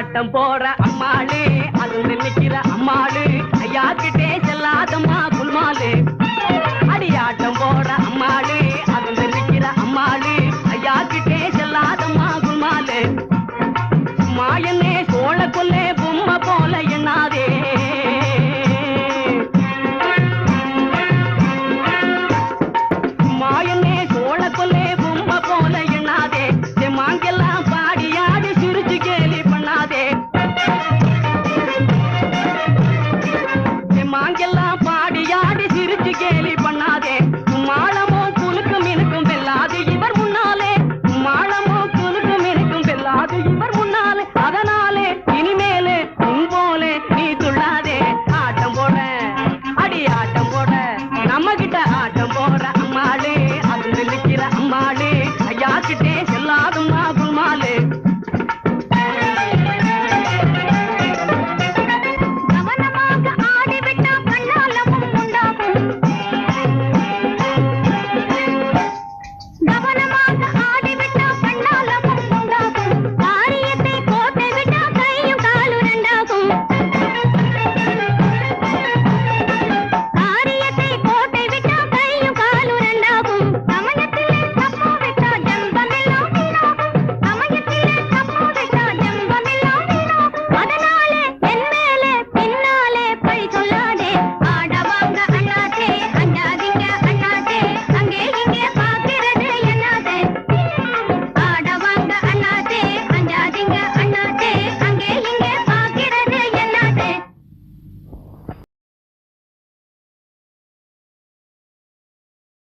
ஆட்டம் போற அம்மாளே அது நிக்கிற அம்மாளு ஐயா கிட்டே செல்லாதம்மா குல்மாலு அடியாட்டம் போற அம்மாளே அது நிக்கிற அம்மாளு ஐயா கிட்டே செல்லாதம்மா குல்மாலு மாயனே சோழ கொல்லே பொம்மை போல எண்ணாதே மாயனே சோழ கொல்லே பொம்மை போல எண்ணாதே மாங்கெல்லாம் பாடியாடி சிரிச்சு கேலி பண்ணாதே மாங்கெல்லாம் பாடியாடி சிரிச்சு கேலி பண்ணாதே மாளமோ குலுக்கும் எனக்கும் வெல்லாது இவர் முன்னாலே மாளமோ குலுக்கும் எனக்கும் வெல்லாது இவர் முன்னாலே அதனாலே இனிமேலே உன் போலே நீ துள்ளாதே ஆட்டம் போட அடி ஆட்டம் போட நம்ம கிட்ட ஆட்டம் போற அம்மாளே அது நிற்கிற அம்மாளே ஐயா கிட்டே